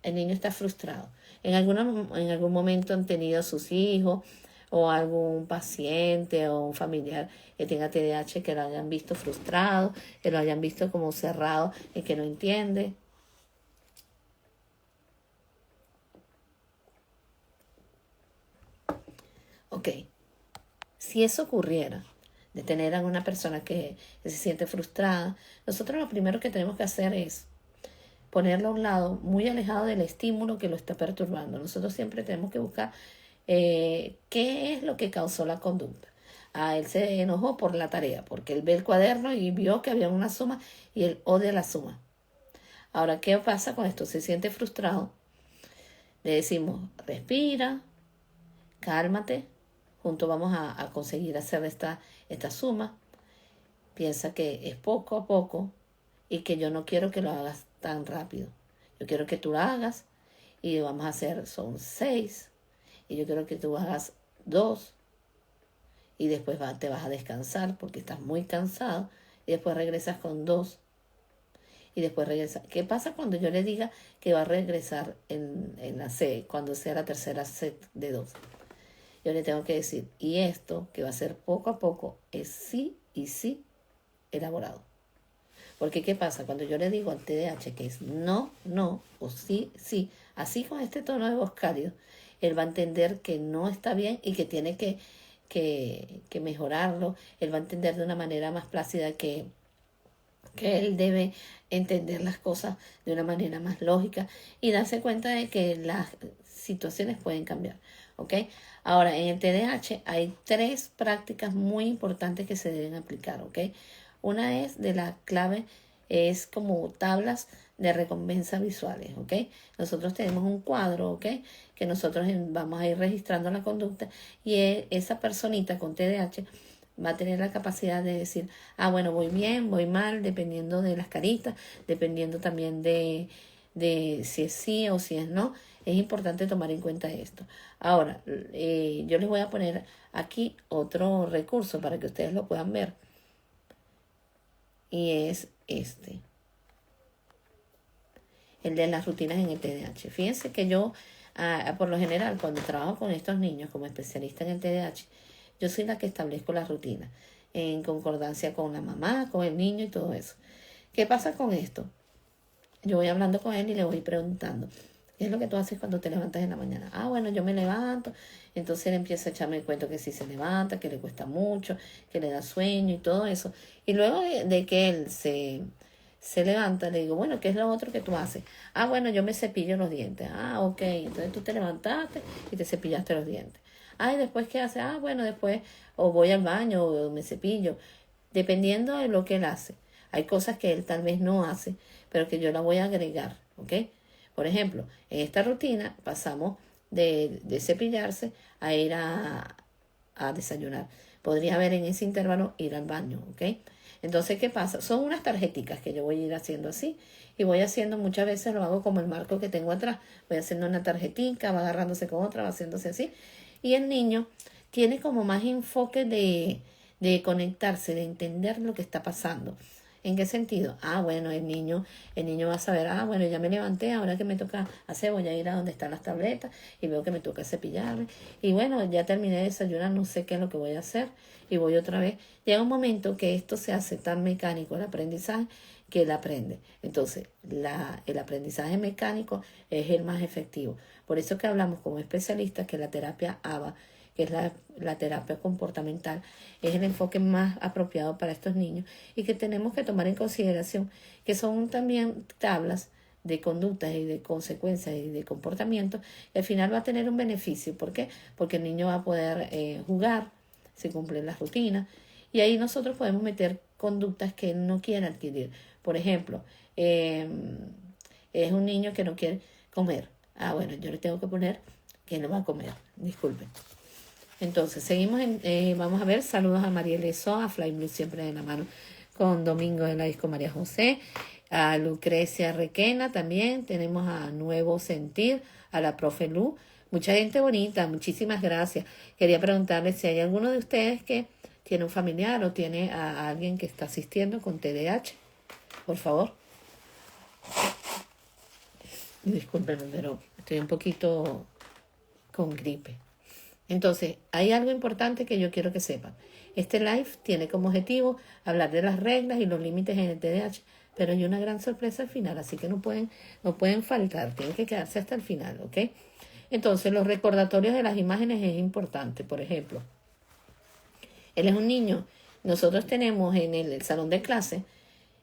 el niño está frustrado, en algún momento han tenido a sus hijos o algún paciente o un familiar que tenga TDAH que lo hayan visto frustrado, que lo hayan visto como cerrado y que no entiende. Ok, si eso ocurriera, de tener a una persona que se siente frustrada, nosotros lo primero que tenemos que hacer es ponerlo a un lado, muy alejado del estímulo que lo está perturbando. Nosotros siempre tenemos que buscar qué es lo que causó la conducta. Él se enojó por la tarea, porque él ve el cuaderno y vio que había una suma y él odia la suma. Ahora, ¿qué pasa con esto? Se siente frustrado. Le decimos, respira, cálmate, juntos vamos a conseguir hacer esta suma. Piensa que es poco a poco y que yo no quiero que lo hagas tan rápido. Yo quiero que tú lo hagas y vamos a hacer, son 6, y yo quiero que tú hagas 2 y después te vas a descansar porque estás muy cansado y después regresas con 2 y después regresa. ¿Qué pasa cuando yo le diga que va a regresar en la C, cuando sea la tercera set de 2? Yo le tengo que decir, y esto que va a ser poco a poco es sí y sí elaborado. Porque ¿qué pasa? Cuando yo le digo al TDAH que es no, no o sí, sí, así con este tono de voz cálido, él va a entender que no está bien y que tiene que mejorarlo. Él va a entender de una manera más plácida que él debe entender las cosas de una manera más lógica y darse cuenta de que las situaciones pueden cambiar. ¿Ok? Ahora, en el TDAH hay 3 prácticas muy importantes que se deben aplicar. ¿Ok? Una es de la clave, es como tablas de recompensa visuales. ¿Ok? Nosotros tenemos un cuadro, ¿ok? Que nosotros vamos a ir registrando la conducta y esa personita con TDAH va a tener la capacidad de decir, bueno, voy bien, voy mal, dependiendo de las caritas, dependiendo también de si es sí o si es no. Es importante tomar en cuenta esto. Ahora, yo les voy a poner aquí otro recurso para que ustedes lo puedan ver. Y es el de las rutinas en el TDAH. Fíjense que yo, por lo general, cuando trabajo con estos niños como especialista en el TDAH, yo soy la que establezco las rutinas en concordancia con la mamá, con el niño y todo eso. ¿Qué pasa con esto? Yo voy hablando con él y le voy preguntando, ¿qué es lo que tú haces cuando te levantas en la mañana? Bueno, yo me levanto. Entonces él empieza a echarme el cuento que sí se levanta, que le cuesta mucho, que le da sueño y todo eso. Y luego de que él se levanta, le digo, bueno, ¿qué es lo otro que tú haces? Bueno, yo me cepillo los dientes. Ok, entonces tú te levantaste y te cepillaste los dientes. Y después, ¿qué hace? Bueno, después o voy al baño o me cepillo, dependiendo de lo que él hace. Hay cosas que él tal vez no hace, pero que yo la voy a agregar, ¿ok? Por ejemplo, en esta rutina pasamos de cepillarse a ir a desayunar. Podría haber en ese intervalo ir al baño, ¿ok? Entonces, ¿qué pasa? Son unas tarjeticas que yo voy a ir haciendo así. Y voy haciendo, muchas veces lo hago como el marco que tengo atrás. Voy haciendo una tarjetica, va agarrándose con otra, va haciéndose así. Y el niño tiene como más enfoque de conectarse, de entender lo que está pasando. ¿En qué sentido? Bueno, el niño va a saber, bueno, ya me levanté, ahora que me toca hacer, voy a ir a donde están las tabletas y veo que me toca cepillarme. Y bueno, ya terminé de desayunar, no sé qué es lo que voy a hacer y voy otra vez. Llega un momento que esto se hace tan mecánico, el aprendizaje, que él aprende. Entonces, el aprendizaje mecánico es el más efectivo. Por eso que hablamos como especialistas que la terapia ABA, que es la terapia comportamental, es el enfoque más apropiado para estos niños y que tenemos que tomar en consideración que son también tablas de conductas y de consecuencias y de comportamiento, y al final va a tener un beneficio. ¿Por qué? Porque el niño va a poder jugar, si cumplen las rutinas, y ahí nosotros podemos meter conductas que él no quiere adquirir. Por ejemplo, es un niño que no quiere comer. Bueno, yo le tengo que poner que no va a comer. Disculpen. Entonces, seguimos, vamos a ver, saludos a María Leso, a Fly Blue siempre de la mano con Domingo de la Disco María José, a Lucrecia Requena también, tenemos a Nuevo Sentir, a la profe Lu, mucha gente bonita, muchísimas gracias. Quería preguntarles si hay alguno de ustedes que tiene un familiar o tiene a alguien que está asistiendo con TDAH, por favor. Discúlpenme, pero estoy un poquito con gripe. Entonces, hay algo importante que yo quiero que sepan. Este live tiene como objetivo hablar de las reglas y los límites en el TDAH, pero hay una gran sorpresa al final, así que no pueden faltar, tienen que quedarse hasta el final, ¿ok? Entonces, los recordatorios de las imágenes es importante. Por ejemplo, él es un niño, nosotros tenemos en el salón de clase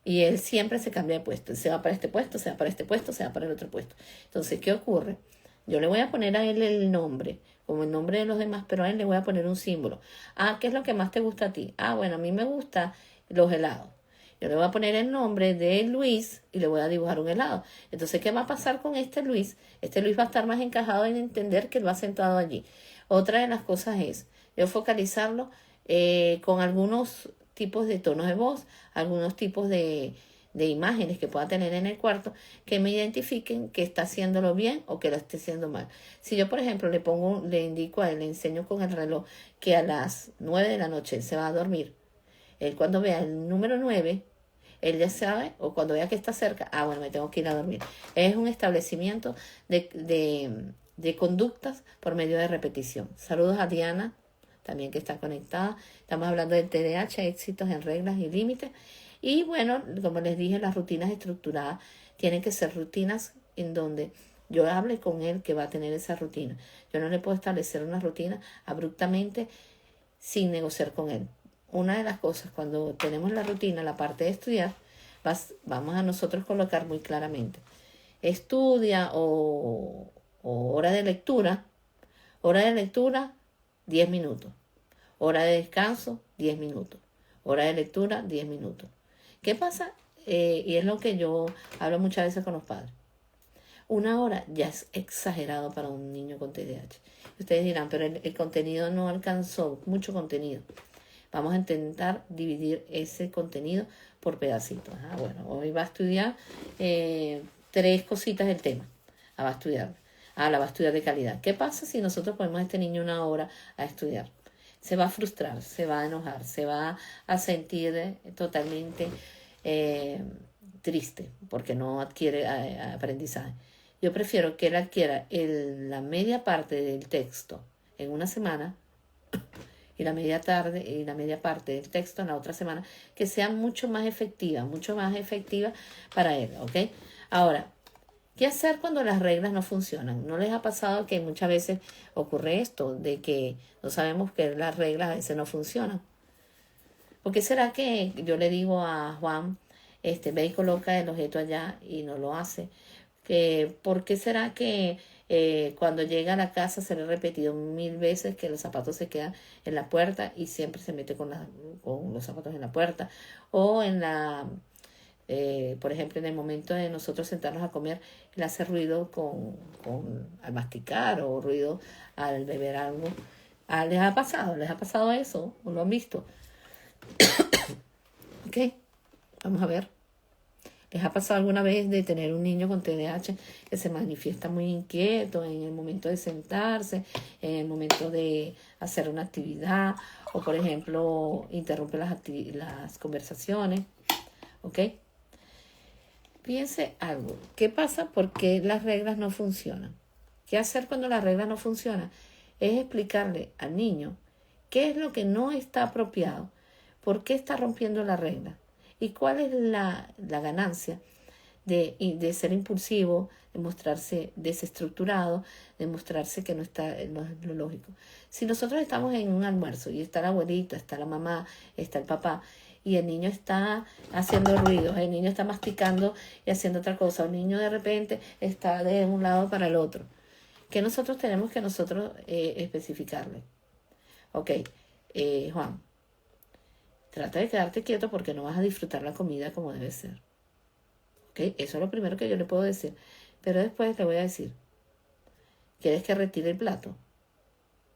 y él siempre se cambia de puesto. Él se va para este puesto, se va para este puesto, se va para el otro puesto. Entonces, ¿qué ocurre? Yo le voy a poner a él el nombre, como el nombre de los demás, pero a él le voy a poner un símbolo. Ah, ¿qué es lo que más te gusta a ti? Ah, bueno, a mí me gustan los helados. Yo le voy a poner el nombre de Luis y le voy a dibujar un helado. Entonces, ¿qué va a pasar con este Luis? Este Luis va a estar más encajado en entender que él va sentado allí. Otra de las cosas es yo focalizarlo con algunos tipos de tonos de voz, algunos tipos de imágenes que pueda tener en el cuarto que me identifiquen que está haciéndolo bien o que lo esté haciendo mal. Si yo, por ejemplo, le indico a él, le enseño con el reloj que a las 9 de la noche se va a dormir, él cuando vea el número 9, él ya sabe, o cuando vea que está cerca, ah, bueno, me tengo que ir a dormir. Es un establecimiento de conductas por medio de repetición. Saludos a Diana, también que está conectada. Estamos hablando del TDAH, éxitos en reglas y límites. Y bueno, como les dije, las rutinas estructuradas tienen que ser rutinas en donde yo hable con él que va a tener esa rutina. Yo no le puedo establecer una rutina abruptamente sin negociar con él. Una de las cosas, cuando tenemos la rutina, la parte de estudiar, vamos a nosotros colocar muy claramente. Estudia o hora de lectura, 10 minutos. Hora de descanso, 10 minutos. Hora de lectura, 10 minutos. ¿Qué pasa? Y es lo que yo hablo muchas veces con los padres. Una hora ya es exagerado para un niño con TDAH. Ustedes dirán, pero el contenido no alcanzó, mucho contenido. Vamos a intentar dividir ese contenido por pedacitos. Ah, bueno, hoy va a estudiar 3 cositas del tema. Va a estudiar. La va a estudiar de calidad. ¿Qué pasa si nosotros ponemos a este niño 1 hora a estudiar? Se va a frustrar, se va a enojar, se va a sentir totalmente triste porque no adquiere aprendizaje. Yo prefiero que él adquiera la media parte del texto en una semana y la media parte del texto en la otra semana, que sea mucho más efectiva para él, ¿ok? Ahora, ¿qué hacer cuando las reglas no funcionan? ¿No les ha pasado que muchas veces ocurre esto, de que no sabemos que las reglas a veces no funcionan? ¿Por qué será que yo le digo a Juan, ve y coloca el objeto allá y no lo hace? ¿Por qué será que cuando llega a la casa se le ha repetido 1000 veces que los zapatos se quedan en la puerta y siempre se mete con los zapatos en la puerta? O por ejemplo, en el momento de nosotros sentarnos a comer, él hace ruido al masticar o ruido al beber algo. ¿Les ha pasado eso? ¿O lo han visto? Ok, vamos a ver. ¿Les ha pasado alguna vez de tener un niño con TDAH que se manifiesta muy inquieto en el momento de sentarse, en el momento de hacer una actividad o, por ejemplo, interrumpe las conversaciones? ¿Ok? Fíjense algo. ¿Qué pasa? ¿Por qué las reglas no funcionan? ¿Qué hacer cuando las reglas no funcionan? Es explicarle al niño qué es lo que no está apropiado, por qué está rompiendo la regla y cuál es la ganancia de ser impulsivo, de mostrarse desestructurado, de mostrarse que no es lo lógico. Si nosotros estamos en un almuerzo y está la abuelita, está la mamá, está el papá, y el niño está haciendo ruidos, el niño está masticando y haciendo otra cosa, el niño de repente está de un lado para el otro, que nosotros tenemos que especificarle. Ok, Juan, trata de quedarte quieto porque no vas a disfrutar la comida como debe ser. ¿Ok? Eso es lo primero que yo le puedo decir. Pero después le voy a decir, ¿quieres que retire el plato?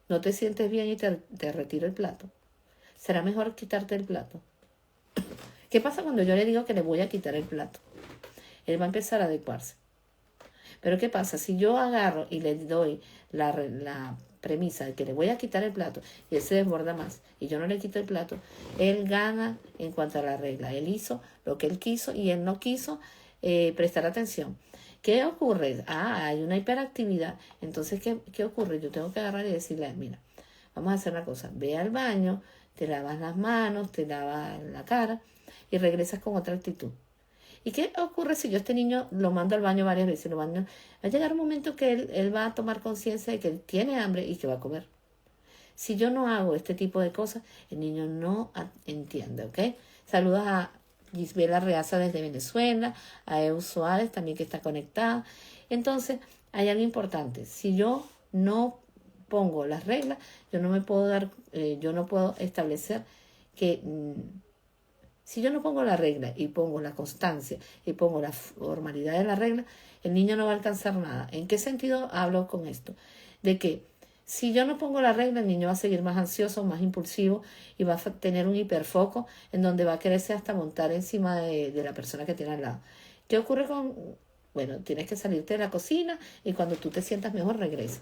¿No te sientes bien y te retiro el plato? ¿Será mejor quitarte el plato? ¿Qué pasa cuando yo le digo que le voy a quitar el plato? Él va a empezar a adecuarse. Pero ¿qué pasa? Si yo agarro y le doy la premisa de que le voy a quitar el plato y él se desborda más y yo no le quito el plato, él gana en cuanto a la regla. Él hizo lo que él quiso y él no quiso prestar atención. ¿Qué ocurre? Hay una hiperactividad. Entonces, ¿qué ocurre? Yo tengo que agarrar y decirle, mira, vamos a hacer una cosa. Ve al baño, te lavas las manos, te lavas la cara y regresas con otra actitud. ¿Y qué ocurre si yo a este niño lo mando al baño varias veces? Va a llegar un momento que él va a tomar conciencia de que él tiene hambre y que va a comer. Si yo no hago este tipo de cosas, el niño no entiende, ¿ok? Saludos a Gisbela Reaza desde Venezuela, a Eu Suárez también que está conectada. Entonces, hay algo importante. Si yo no pongo las reglas, yo no me puedo yo no puedo establecer que si yo no pongo la regla y pongo la constancia y pongo la formalidad de la regla, el niño no va a alcanzar nada. ¿En qué sentido hablo con esto? De que si yo no pongo la regla, el niño va a seguir más ansioso, más impulsivo y va a tener un hiperfoco en donde va a quererse hasta montar encima de la persona que tiene al lado. ¿Qué ocurre con...? Bueno, tienes que salirte de la cocina y cuando tú te sientas mejor, regresa.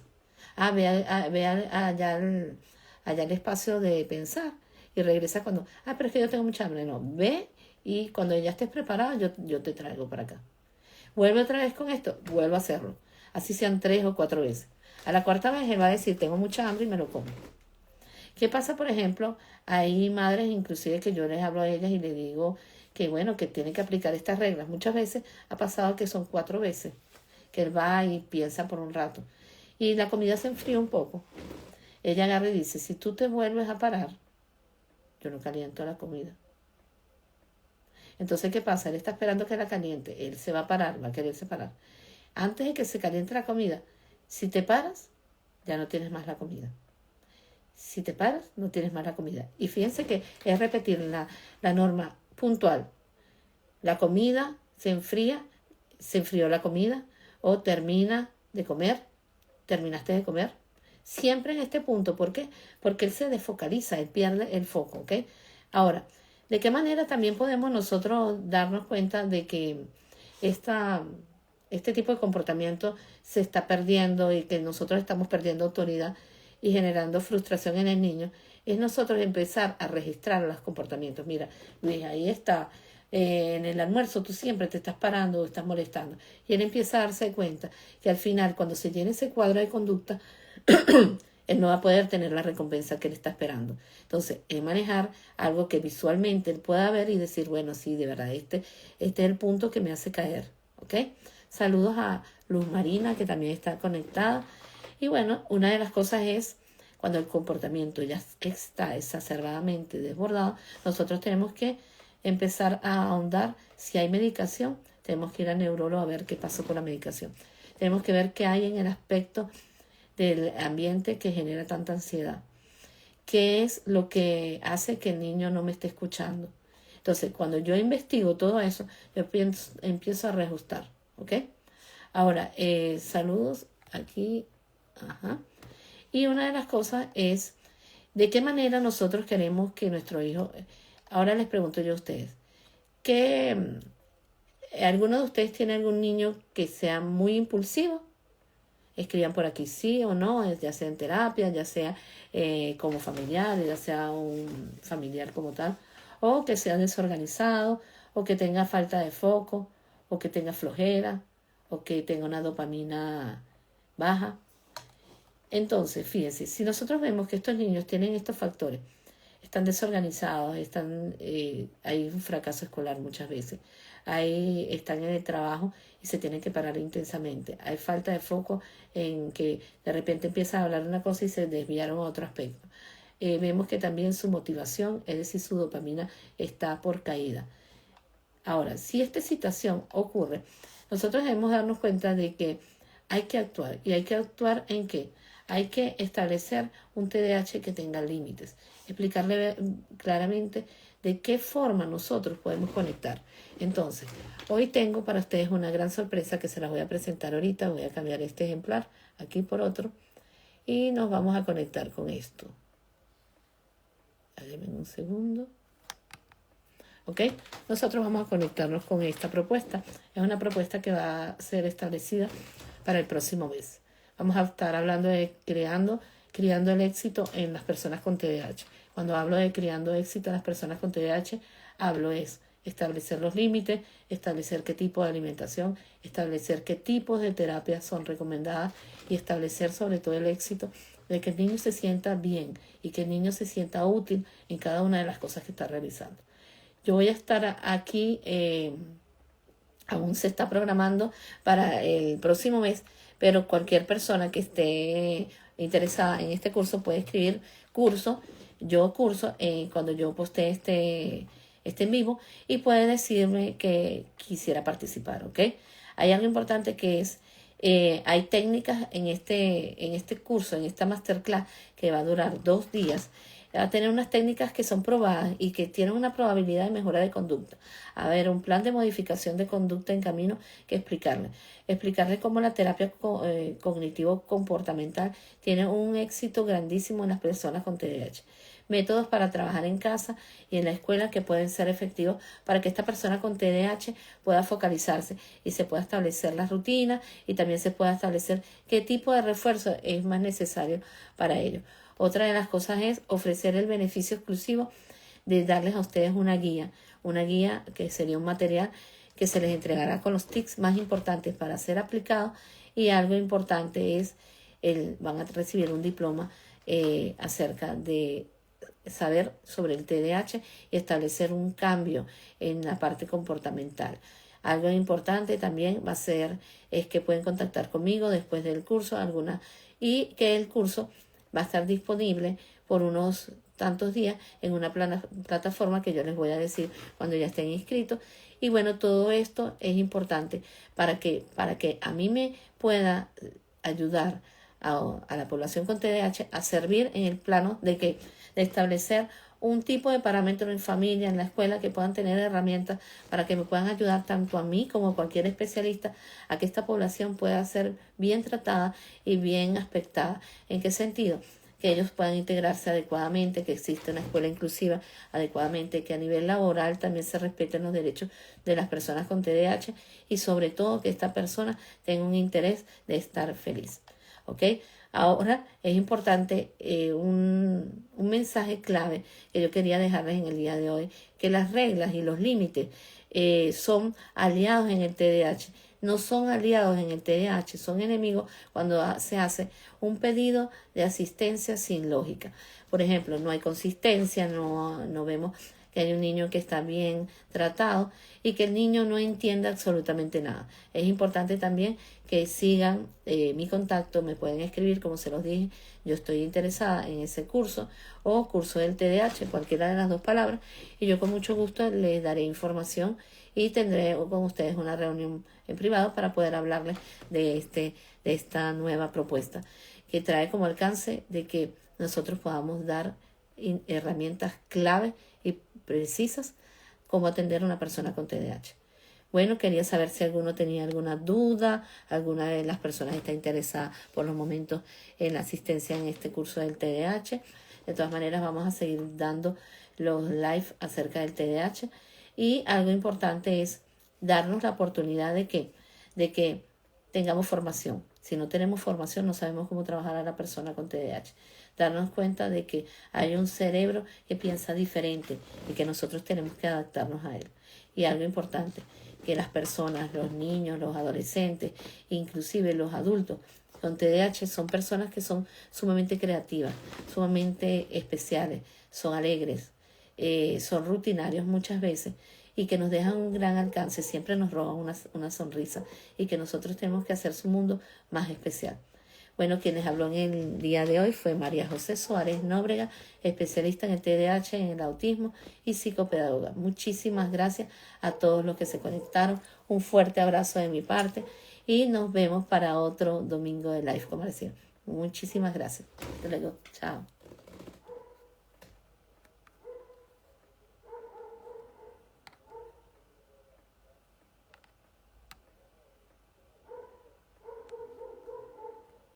Ve allá el espacio de pensar y regresa cuando... pero es que yo tengo mucha hambre. No, ve y cuando ya estés preparado, yo te traigo para acá. Vuelve otra vez con esto, vuelvo a hacerlo. Así sean 3 o 4 veces. A la cuarta vez él va a decir, tengo mucha hambre y me lo como. ¿Qué pasa, por ejemplo? Hay madres inclusive que yo les hablo a ellas y les digo que bueno, que tienen que aplicar estas reglas. Muchas veces ha pasado que son 4 veces que él va y piensa por un rato. Y la comida se enfría un poco. Ella agarra y dice, si tú te vuelves a parar, yo no caliento la comida. Entonces, ¿qué pasa? Él está esperando que la caliente. Él se va a parar, va a quererse parar. Antes de que se caliente la comida, si te paras, ya no tienes más la comida. Si te paras, no tienes más la comida. Y fíjense que es repetir la norma puntual. La comida se enfría, se enfrió la comida, o termina de comer, terminaste de comer. Siempre en este punto. ¿Por qué? Porque él se desfocaliza, él pierde el foco, ¿ok? Ahora, ¿de qué manera también podemos nosotros darnos cuenta de que este tipo de comportamiento se está perdiendo y que nosotros estamos perdiendo autoridad y generando frustración en el niño? Es nosotros empezar a registrar los comportamientos. Mira, Luis, ahí está. En el almuerzo tú siempre te estás parando o estás molestando. Y él empieza a darse cuenta que al final, cuando se llene ese cuadro de conducta, él no va a poder tener la recompensa que él está esperando. Entonces, es manejar algo que visualmente él pueda ver y decir, bueno, sí, de verdad, este es el punto que me hace caer, ¿ok? Saludos a Luz Marina, que también está conectada. Y bueno, una de las cosas es, cuando el comportamiento ya está exacerbadamente desbordado, nosotros tenemos que empezar a ahondar. Si hay medicación, tenemos que ir al neurólogo a ver qué pasó con la medicación. Tenemos que ver qué hay en el aspecto del ambiente que genera tanta ansiedad. ¿Qué es lo que hace que el niño no me esté escuchando? Entonces, cuando yo investigo todo eso, yo empiezo a reajustar, ¿ok? Ahora, saludos aquí. Ajá. Y una de las cosas es, ¿de qué manera nosotros queremos que nuestro hijo... Ahora les pregunto yo a ustedes, ¿alguno de ustedes tiene algún niño que sea muy impulsivo? Escriban por aquí sí o no, ya sea en terapia, ya sea como familiar, ya sea un familiar como tal, o que sea desorganizado, o que tenga falta de foco, o que tenga flojera, o que tenga una dopamina baja. Entonces, fíjense, si nosotros vemos que estos niños tienen estos factores, están desorganizados, hay un fracaso escolar muchas veces, están en el trabajo y se tienen que parar intensamente, hay falta de foco en que de repente empiezan a hablar una cosa y se desviaron a otro aspecto. Vemos que también su motivación, es decir, su dopamina está por caída. Ahora, si esta situación ocurre, nosotros debemos darnos cuenta de que hay que actuar. ¿Y hay que actuar en qué? Hay que establecer un TDAH que tenga límites, explicarle claramente de qué forma nosotros podemos conectar. Entonces, hoy tengo para ustedes una gran sorpresa que se las voy a presentar ahorita. Voy a cambiar este ejemplar aquí por otro y nos vamos a conectar con esto. Denme un segundo. ¿Ok? Nosotros vamos a conectarnos con esta propuesta. Es una propuesta que va a ser establecida para el próximo mes. Vamos a estar hablando de criando el éxito en las personas con TDAH. Cuando hablo de criando éxito en las personas con TDAH, hablo es establecer los límites, establecer qué tipo de alimentación, establecer qué tipos de terapias son recomendadas y establecer sobre todo el éxito de que el niño se sienta bien y que el niño se sienta útil en cada una de las cosas que está realizando. Yo voy a estar aquí Aún se está programando para el próximo mes, pero cualquier persona que esté interesada en este curso puede escribir curso, yo curso, cuando yo postee este en vivo, y puede decirme que quisiera participar, ¿ok? Hay algo importante que es, hay técnicas en este curso, en esta masterclass que va a durar 2 días, a tener unas técnicas que son probadas y que tienen una probabilidad de mejora de conducta. A ver, un plan de modificación de conducta en camino que explicarle. Explicarle cómo la terapia cognitivo-comportamental tiene un éxito grandísimo en las personas con TDAH. Métodos para trabajar en casa y en la escuela que pueden ser efectivos para que esta persona con TDAH pueda focalizarse y se pueda establecer la rutina y también se pueda establecer qué tipo de refuerzo es más necesario para ello. Otra de las cosas es ofrecer el beneficio exclusivo de darles a ustedes una guía que sería un material que se les entregará con los tips más importantes para ser aplicados, y algo importante es, van a recibir un diploma acerca de saber sobre el TDAH y establecer un cambio en la parte comportamental. Algo importante también va a ser es que pueden contactar conmigo después del curso y que el curso va a estar disponible por unos tantos días en una plataforma que yo les voy a decir cuando ya estén inscritos. Y bueno, todo esto es importante para que a mí me pueda ayudar a la población con TDAH a servir en el plano de establecer un tipo de parámetro en familia, en la escuela, que puedan tener herramientas para que me puedan ayudar tanto a mí como a cualquier especialista a que esta población pueda ser bien tratada y bien aspectada. ¿En qué sentido? Que ellos puedan integrarse adecuadamente, que exista una escuela inclusiva adecuadamente, que a nivel laboral también se respeten los derechos de las personas con TDAH y sobre todo que esta persona tenga un interés de estar feliz. ¿Ok? Ahora es importante un mensaje clave que yo quería dejarles en el día de hoy, que las reglas y los límites son aliados en el TDAH. No son aliados en el TDAH, son enemigos cuando se hace un pedido de asistencia sin lógica. Por ejemplo, no hay consistencia, no vemos que hay un niño que está bien tratado y que el niño no entienda absolutamente nada. Es importante también que sigan mi contacto, me pueden escribir, como se los dije, yo estoy interesada en ese curso o curso del TDAH, cualquiera de las dos palabras, y yo con mucho gusto les daré información y tendré con ustedes una reunión en privado para poder hablarles de esta nueva propuesta que trae como alcance de que nosotros podamos dar herramientas clave y precisas cómo atender a una persona con TDAH. Bueno, quería saber si alguno tenía alguna duda, alguna de las personas está interesada por los momentos en la asistencia en este curso del TDAH. De todas maneras, vamos a seguir dando los live acerca del TDAH. Y algo importante es darnos la oportunidad de que tengamos formación. Si no tenemos formación, no sabemos cómo trabajar a la persona con TDAH. Darnos cuenta de que hay un cerebro que piensa diferente y que nosotros tenemos que adaptarnos a él. Y algo importante, que las personas, los niños, los adolescentes, inclusive los adultos con TDAH son personas que son sumamente creativas, sumamente especiales, son alegres, son rutinarios muchas veces y que nos dejan un gran alcance, siempre nos roban una sonrisa y que nosotros tenemos que hacer su mundo más especial. Bueno, quien les habló en el día de hoy fue María José Suárez Nóbrega, especialista en el TDAH, en el autismo y psicopedagoga. Muchísimas gracias a todos los que se conectaron. Un fuerte abrazo de mi parte y nos vemos para otro domingo de Live Comercial. Muchísimas gracias. Hasta luego. Chao.